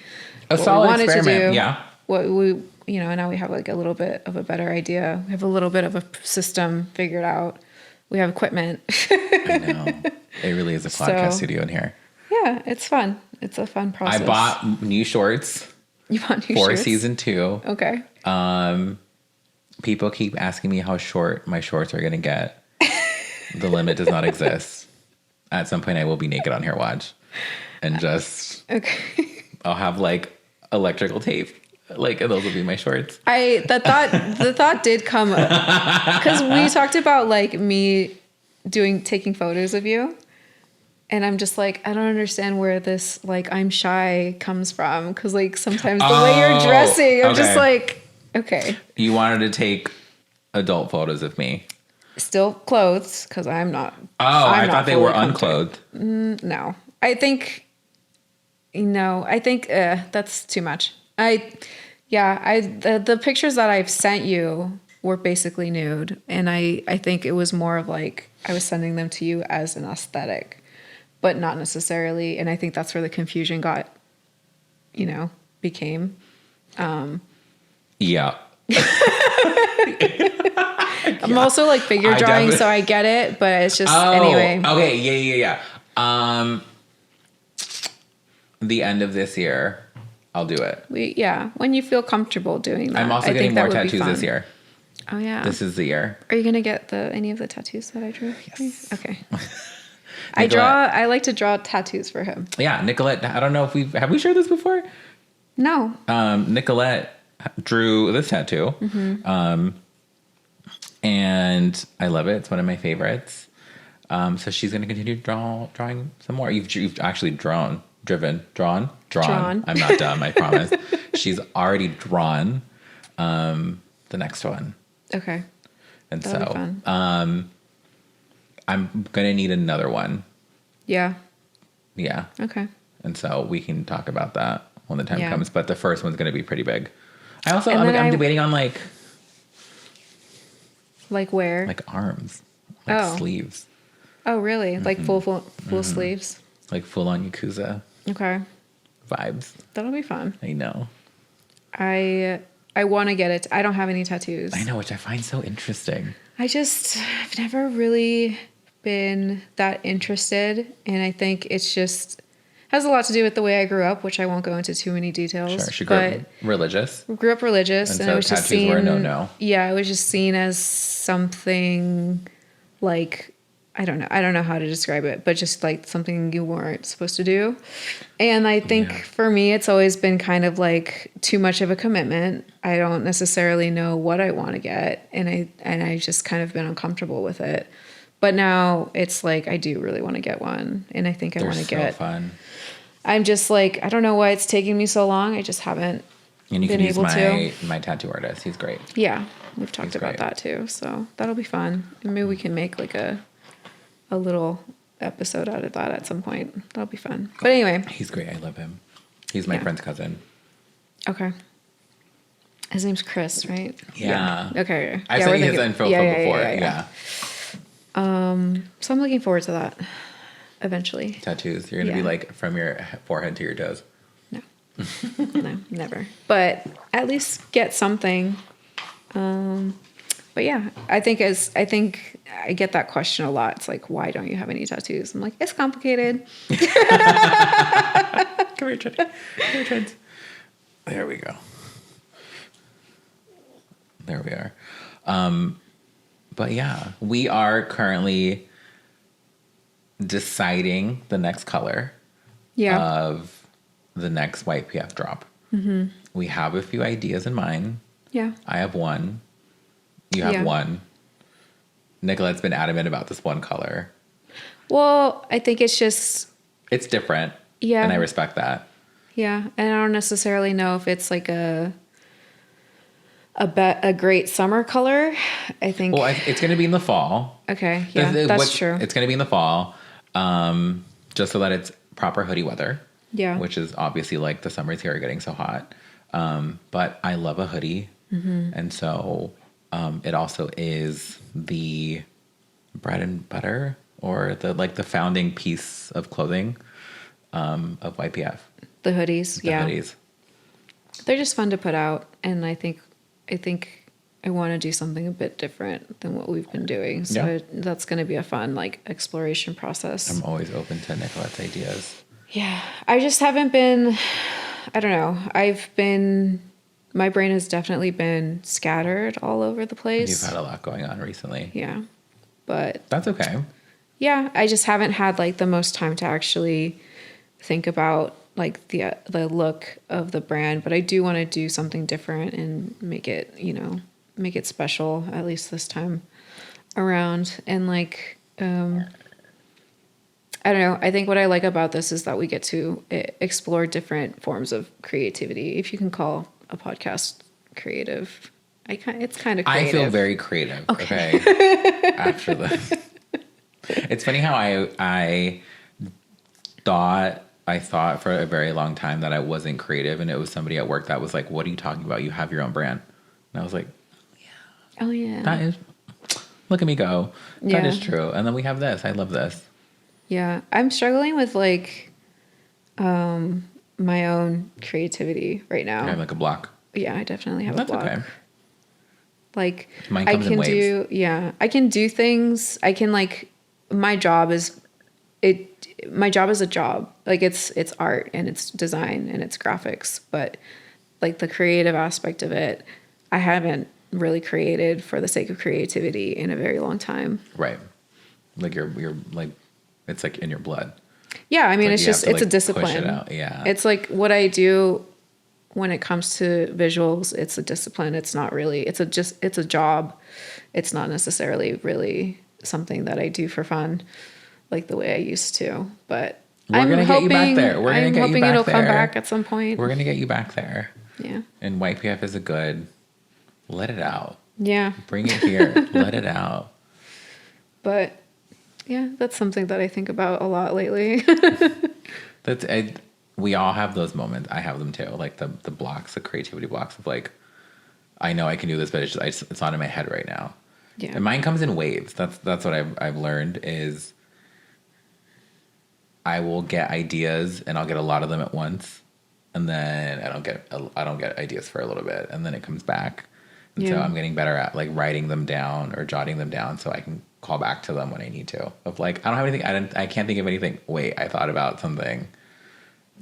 a solid experiment. Yeah. What we now we have like a little bit of a better idea. We have a little bit of a system figured out. We have equipment. I know. It really is a podcast studio in here. Yeah, it's fun. It's a fun process. I bought new shorts. You bought new shorts? For shorts? season 2. Okay. People keep asking me how short my shorts are going to get. The limit does not exist. At some point I will be naked on here, watch. And just... Okay. I'll have like electrical tape. Like, and those will be my shorts. The thought did come up because we talked about like me taking photos of you, And I'm just like, I don't understand where this, like, I'm shy comes from. Because, like, sometimes the way you're dressing, I'm just like, okay. You wanted to take adult photos of me. Still clothes, because I'm not. I thought they were unclothed. No. I think that's too much. The pictures that I've sent you were basically nude. And I think it was more of like, I was sending them to you as an aesthetic, but not necessarily. And I think that's where the confusion became. Yeah. I'm also like figure drawing, so I get it, but it's just anyway. Okay, yeah. The end of this year, I'll do it. When you feel comfortable doing that. I'm also getting more tattoos this year. Oh yeah, this is the year. Are you gonna get any of the tattoos that I drew? Yes. Okay. I like to draw tattoos for him. Yeah, Nicolette. I don't know if have we shared this before? No. Nicolette drew this tattoo. Mm-hmm. And I love it. It's one of my favorites. So she's going to continue drawing some more. You've actually drawn. I'm not dumb, I promise. She's already drawn the next one. Okay. And that'll be fun. I'm going to need another one. Yeah. Yeah. Okay. And so we can talk about that when the time comes. But the first one's going to be pretty big. I'm debating on like where? Like arms. Like sleeves. Oh, really? Mm-hmm. Like full mm-hmm. sleeves? Like full on Yakuza. Okay. Vibes. That'll be fun. I know. I want to get it. I don't have any tattoos. I know, which I find so interesting. I've never really been that interested. And I think it's just has a lot to do with the way I grew up, which I won't go into too many details. Sure, she grew up religious. Grew up religious, and so it was tattoos just seen. Were a no. Yeah, it was just seen as something like I don't know how to describe it, but just like something you weren't supposed to do. And I think for me, it's always been kind of like too much of a commitment. I don't necessarily know what I want to get, and I just kind of been uncomfortable with it. But now it's like I do really want to get one, and I think I want to get. Fun. I'm just like I don't know why it's taking me so long. I just haven't. And you been can able use my tattoo artist. He's great. Yeah, we've talked about that too, so that'll be fun. And maybe we can make like a little episode out of that at some point. That'll be fun. But anyway, he's great. I love him. He's my friend's cousin. Okay. His name's Chris, right? Yeah. Okay. I've seen his info before. Yeah. So I'm looking forward to that eventually. Tattoos. You're gonna be like from your forehead to your toes. No. No, never. But at least get something. But yeah, I think I get that question a lot. It's like, why don't you have any tattoos? I'm like, it's complicated. Come here, Trent. There we go. There we are. But yeah, we are currently deciding the next color of the next YPF drop. Mm-hmm. We have a few ideas in mind. Yeah. I have one. You have one. Nicolette's been adamant about this one color. Well, I think it's just... It's different. Yeah. And I respect that. Yeah. And I don't necessarily know if it's like a great summer color. I think... Well, it's going to be in the fall. Okay. Yeah, that's true. It's going to be in the fall. Just so that it's proper hoodie weather. Yeah. Which is obviously like the summers here are getting so hot. But I love a hoodie. Mm-hmm. And so... it also is the bread and butter or the founding piece of clothing of YPF. The hoodies, the hoodies. They're just fun to put out, and I think I want to do something a bit different than what we've been doing. So that's going to be a fun exploration process. I'm always open to Nicolette's ideas. Yeah, I just haven't been. I don't know. My brain has definitely been scattered all over the place. You've had a lot going on recently. Yeah. But... That's okay. Yeah. I just haven't had, the most time to actually think about, the look of the brand. But I do want to do something different and make it, make it special, at least this time around. And, I don't know. I think what I like about this is that we get to explore different forms of creativity. If you can call a podcast creative, it's kind of creative. I feel very creative. Okay. After this, it's funny how I thought for a very long time that I wasn't creative, and it was somebody at work that was like, "What are you talking about? You have your own brand." And I was like, "Oh yeah, that is." Look at me go. That is true. And then we have this. I love this. Yeah, I'm struggling with like my own creativity right now. I have like a block. Yeah, I definitely have a block. That's okay. Like mine comes in waves. I can do things. I can like my job is a job. Like it's art and it's design and it's graphics, but like the creative aspect of it, I haven't really created for the sake of creativity in a very long time. Right. Like you're like, it's like in your blood. Yeah. I mean, it's just, it's a discipline. Push it out. Yeah. It's like what I do when it comes to visuals, it's a discipline. It's not really, it's a job. It's not necessarily really something that I do for fun like the way I used to, but I'm going to get you back there. We're going to get you back there. I'm hoping it'll come back at some point. We're going to get you back there. Yeah. And YPF is a good, let it out. Yeah. Bring it here. Let it out. But yeah, that's something that I think about a lot lately. We all have those moments. I have them too. Like the blocks, the creativity blocks of like, I know I can do this, but it's not in my head right now. Yeah. And mine comes in waves. That's what I've learned is I will get ideas and I'll get a lot of them at once. And then I don't get ideas for a little bit, and then it comes back. And so I'm getting better at like writing them down or jotting them down so I can call back to them when I need to. Of like, I don't have anything. I can't think of anything. Wait, I thought about something.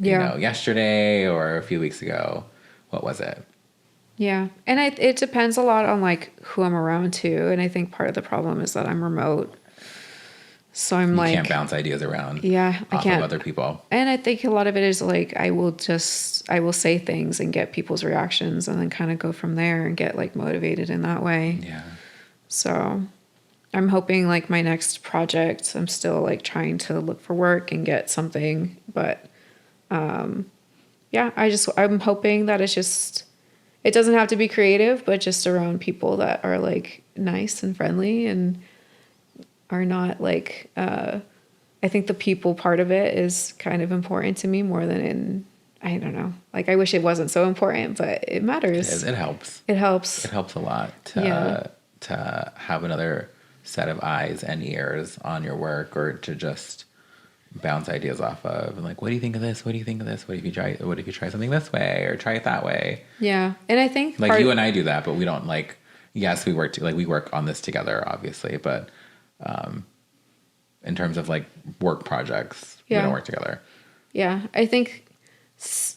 You know, yesterday or a few weeks ago. What was it? Yeah, and it depends a lot on like who I'm around too. And I think part of the problem is that I'm remote. So you can't bounce ideas around. Yeah, I can't. Of other people. And I think a lot of it is like I will say things and get people's reactions and then kind of go from there and get like motivated in that way. Yeah. So I'm hoping like my next project, I'm still like trying to look for work and get something, but I'm hoping that it doesn't have to be creative, but just around people that are like nice and friendly and are not like, I think the people part of it is kind of important to me more than I don't know. Like I wish it wasn't so important, but it matters. It helps. It helps. It helps a lot to have another set of eyes and ears on your work, or to just bounce ideas off of. And like, what do you think of this? What do you think of this? What if you try something this way or try it that way? Yeah. And I think like you and I do that, but we don't like, yes, we work on this together, obviously, but in terms of like work projects, we don't work together. Yeah. I think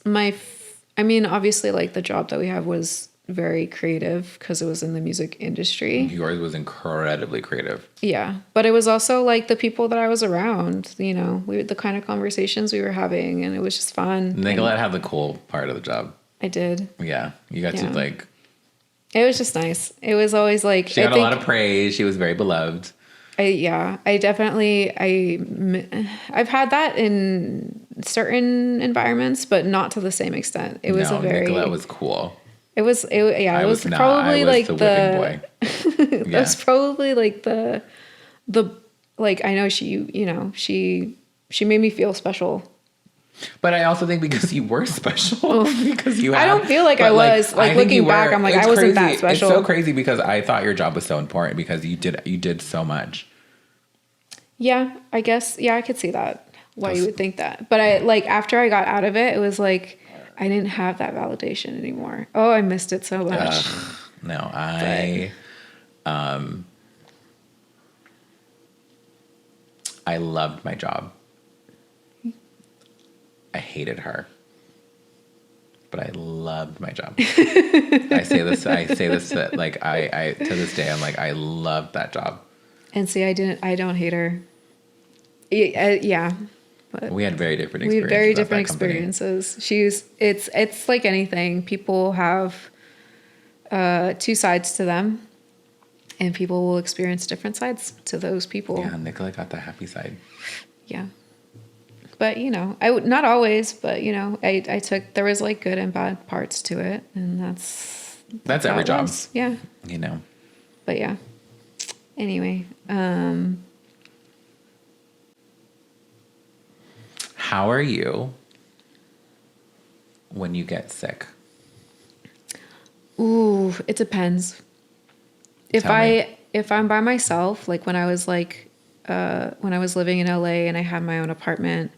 obviously like the job that we have was very creative because it was in the music industry. Yours was incredibly creative. Yeah. But it was also like the people that I was around, you know, the kind of conversations we were having, and it was just fun. Nicolette had the cool part of the job. I did. Yeah. You got to like. It was just nice. It was always like. She got a lot of praise. She was very beloved. I've had that in certain environments, but not to the same extent. Nicolette was cool. It was probably like the whipping boy. It was probably like the like, I know she made me feel special. But I also think because you were special, because you had, I don't feel like I was like looking back. I'm like, I wasn't that special. It's so crazy because I thought your job was so important because you did so much. Yeah, I guess. Yeah, I could see that. Why you would think that. But after I got out of it, it was like, I didn't have that validation anymore. Oh, I missed it so much. No, I loved my job. I hated her, but I loved my job. I say this like I to this day, I'm like, I loved that job. And see, I don't hate her. Yeah. But we had very different experiences. We had very different experiences. It's like anything. People have two sides to them, and people will experience different sides to those people. Yeah, Nicolette got the happy side. Yeah. but not always, but I took, there was like good and bad parts to it, and that's every job. Yeah. But yeah. Anyway, how are you when you get sick? Ooh, it depends. If I'm by myself, like when I was living in LA and I had my own apartment,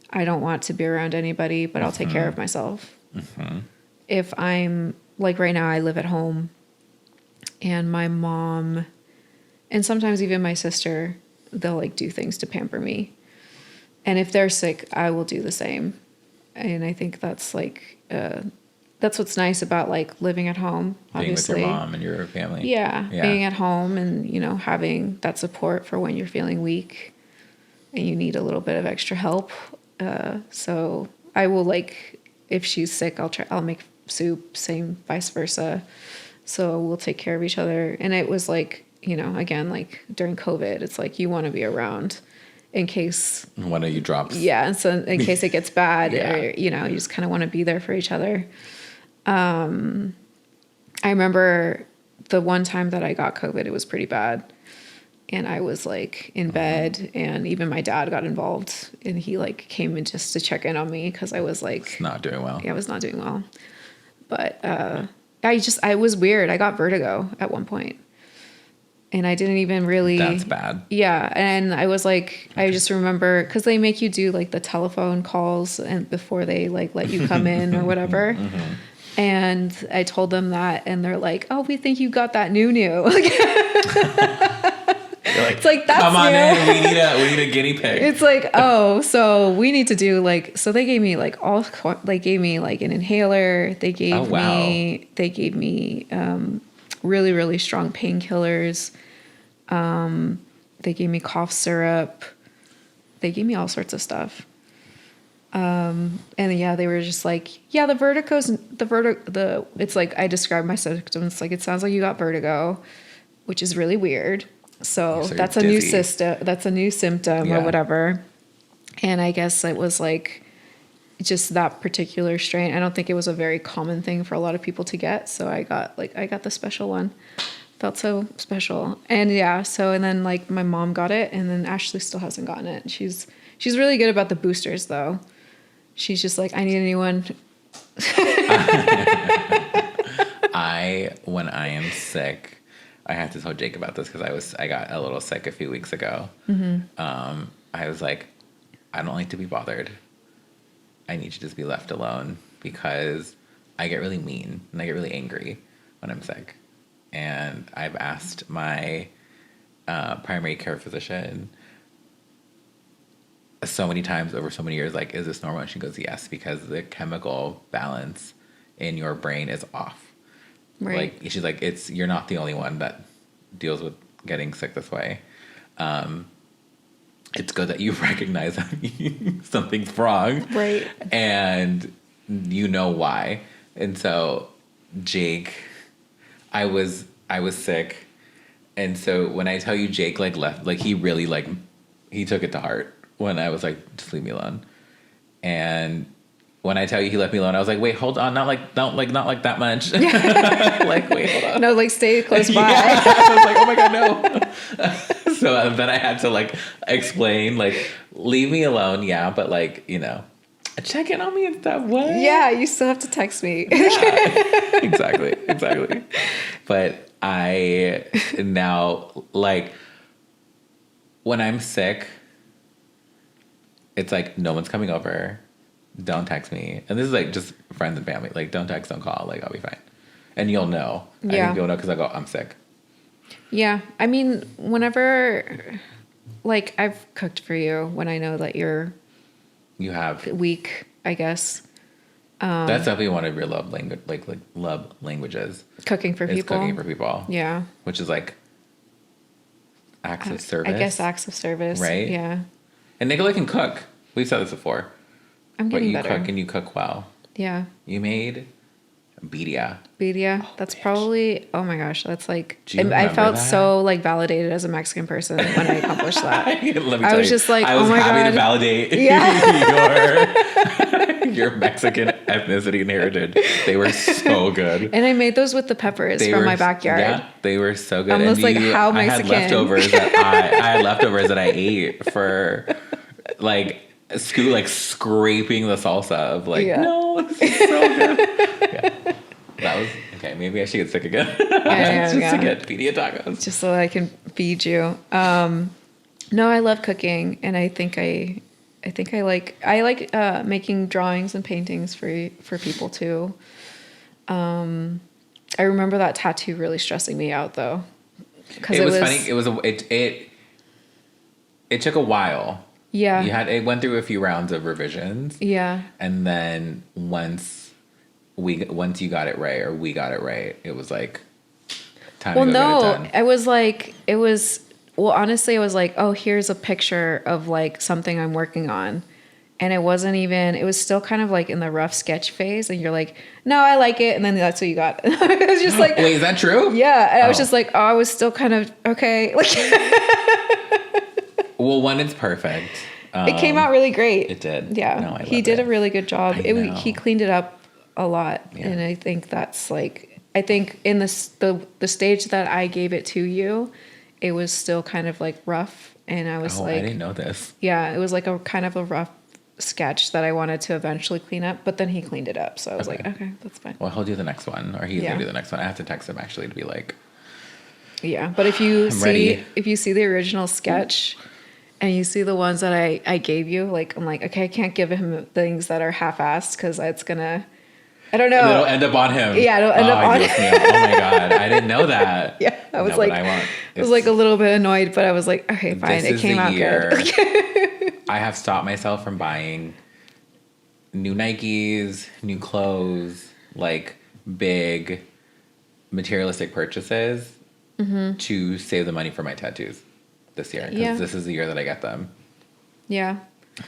I don't want to be around anybody, but I'll take care of myself. Mm-hmm. If I'm like right now, I live at home, and my mom and sometimes even my sister, they'll like do things to pamper me. And if they're sick, I will do the same. And I think that's like, that's what's nice about like living at home, obviously. Being with your mom and your family. Yeah. Being at home and, having that support for when you're feeling weak and you need a little bit of extra help. So I will like, if she's sick, I'll make soup, same vice versa. So we'll take care of each other. And it was like, again, like during COVID, it's like you want to be around in case one of you drops. Yeah. And so in case it gets bad, or, you just kind of want to be there for each other. I remember the one time that I got COVID, it was pretty bad. And I was like in bed, and even my dad got involved, and he like came in just to check in on me because I was like not doing well. Yeah, I was not doing well. But I was weird. I got vertigo at one point. And I didn't even really... That's bad. Yeah. And I was like, I just remember, because they make you do like the telephone calls and before they like let you come in or whatever. Mm-hmm. And I told them that, and they're like, "Oh, we think you got that new." Like, it's like, that's come on in. We need a guinea pig. It's like, oh, so we need to do like, so they gave me like gave me like an inhaler. They gave me really, really strong painkillers. They gave me cough syrup. They gave me all sorts of stuff. And yeah, they were just like, yeah, it's like, I described my symptoms. Like, it sounds like you got vertigo, which is really weird. So that's a new symptom or whatever. And I guess it was like just that particular strain. I don't think it was a very common thing for a lot of people to get. So I got the special one. Felt so special. And yeah, and then like my mom got it, and then Ashley still hasn't gotten it. She's really good about the boosters though. She's just like, I need a new one. When I am sick, I have to tell Jake about this because I got a little sick a few weeks ago. Mm-hmm. I was like, I don't like to be bothered. I need to just be left alone because I get really mean and I get really angry when I'm sick. And I've asked my primary care physician so many times over so many years, like, is this normal? And she goes, yes, because the chemical balance in your brain is off. Right. Like, she's like, you're not the only one that deals with getting sick this way. It's good that you recognize something's wrong. Right. And you know why. And so Jake, I was sick. And so when I tell you Jake left, he really he took it to heart when I was like, just leave me alone. And when I tell you he left me alone, I was like, wait, hold on. Not like that much. Wait, hold on. No, stay close by. Yeah. I was like, oh my God, no. So then I had to explain, leave me alone. Yeah. But check in on me and stuff. What? Yeah. You still have to text me. Yeah. Exactly. But I now when I'm sick, it's like, no one's coming over. Don't text me. And this is just friends and family. Don't text, don't call. I'll be fine. And you'll know. Yeah. I think you'll know because I go, I'm sick. Yeah. I mean, whenever, I've cooked for you when I know that you have weak, I guess. That's definitely one of your love language, love languages. Cooking for people. Cooking for people. Yeah. Which is acts of service. I guess acts of service. Right? Yeah. And Nicolette can cook. We've said this before. I'm getting better. But you cook and you cook well. Yeah. You made Birria. Birria. That's probably, oh my gosh, that's like, I felt so like validated as a Mexican person when I accomplished that. I was just like, I was oh my happy God. to validate your Mexican ethnicity and heritage. They were so good. And I made those with the peppers from my backyard. Yeah, they were so good. Almost like how Mexican. I had leftovers that I ate for like scraping the salsa of like, no, this is so good. Yeah. That was okay. Maybe I should get sick again. To get pita tacos. Just so I can feed you. No, I love cooking, and I think I like making drawings and paintings for people too. I remember that tattoo really stressing me out though. Because it was funny. It took a while. Yeah. It went through a few rounds of revisions. Yeah. And then once you got it right, or we got it right, it was like time to go get it done. Honestly, it was like, oh, here's a picture of like something I'm working on. And it was still kind of like in the rough sketch phase. And you're like, no, I like it. And then that's what you got. I was just like, wait, is that true? Yeah. And I was just like, oh, I was still kind of, okay. Like, well, when it's perfect. It came out really great. It did. Yeah. No, he did a really good job. He cleaned it up a lot. Yeah. And I think that's like, in the stage that I gave it to you, it was still kind of like rough. And I was like, I didn't know this. Yeah. It was like a kind of a rough sketch that I wanted to eventually clean up, but then he cleaned it up. So I was like, okay, that's fine. Well, he'll do the next one, or he's going to do the next one. I have to text him actually to be like, yeah. But if you see the original sketch and you see the ones that I gave you, like, I'm like, okay, I can't give him things that are half-assed because it's going to, I don't know. It'll end up on him. Yeah, it'll end up on him. Oh my God. I didn't know that. Yeah. I was like a little bit annoyed, but I was like, okay, fine. It came out good. I have stopped myself from buying new Nikes, new clothes, like big materialistic purchases to save the money for my tattoos this year. Because this is the year that I get them. Yeah.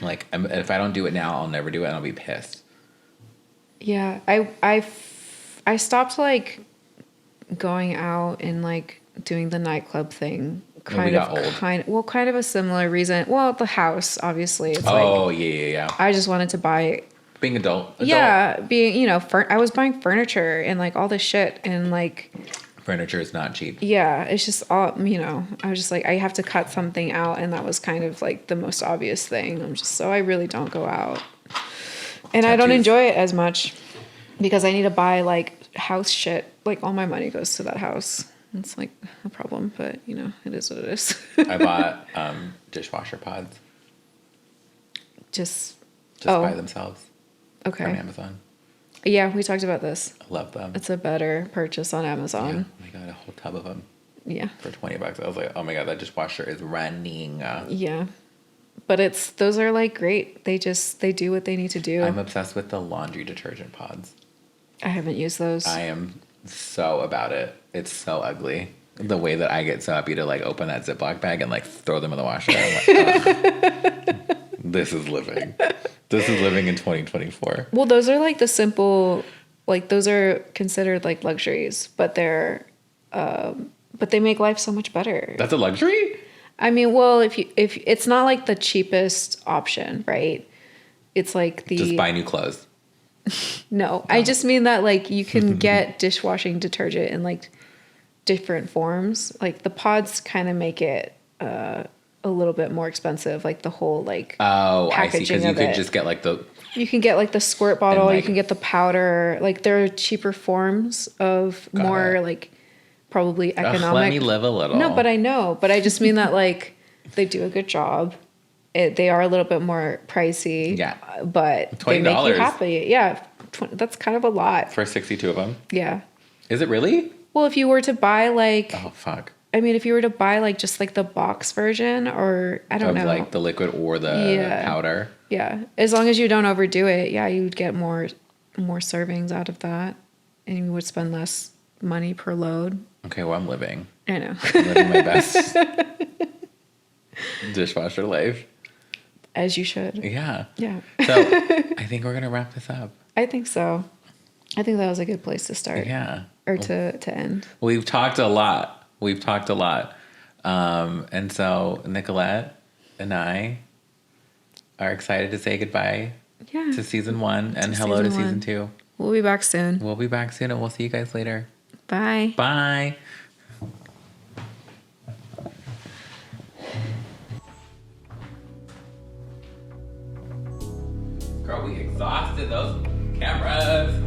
Like, if I don't do it now, I'll never do it and I'll be pissed. Yeah. I stopped like going out and like doing the nightclub thing. Kind of a similar reason. Well, the house, obviously. It's yeah. I just wanted to buy. Being adult. Yeah, being, I was buying furniture and like all this shit and like. Furniture is not cheap. Yeah, it's just all, I was just like, I have to cut something out, and that was kind of like the most obvious thing. I really don't go out. And tattoos. I don't enjoy it as much because I need to buy like house shit. Like all my money goes to that house. It's like a problem, but it is what it is. I bought dishwasher pods. Just by themselves. Okay. From Amazon. Yeah, we talked about this. I love them. It's a better purchase on Amazon. Yeah. Oh my God, a whole tub of them. Yeah. For $20. I was like, oh my God, that dishwasher is running. Yeah. But those are like great. They do what they need to do. I'm obsessed with the laundry detergent pods. I haven't used those. I am so about it. It's so ugly. The way that I get so happy to like open that Ziploc bag and like throw them in the washer. I'm like, this is living. This is living in 2024. Well, those are like the simple, like those are considered like luxuries, but but they make life so much better. That's a luxury? I mean, well, if it's not like the cheapest option, right? It's like just buy new clothes. No, I just mean that like you can get dishwashing detergent in like different forms. Like the pods kind of make it a little bit more expensive. Like the whole like I see, because you could just get like you can get like the squirt bottle. Like, you can get the powder. Like there are cheaper forms of more like probably economic. Let me live a little. No, but I know. But I just mean that like they do a good job. They are a little bit more pricey. Yeah. But $20. They make you happy. Yeah. That's kind of a lot. For 62 of them? Yeah. Is it really? Well, if you were to buy like... Oh, fuck. I mean, if you were to buy like just like the box version or I don't know. Like the liquid or the powder. Yeah. As long as you don't overdo it, you would get more servings out of that. And you would spend less money per load. Okay, well, I'm living. I know. I'm living my best dishwasher life. As you should. Yeah. Yeah. So I think we're going to wrap this up. I think so. I think that was a good place to start. Yeah. Or to end. We've talked a lot. And so Nicolette and I are excited to say goodbye to season 1 and hello to season 2. We'll be back soon. And we'll see you guys later. Bye. Bye. Girl, we exhausted those cameras.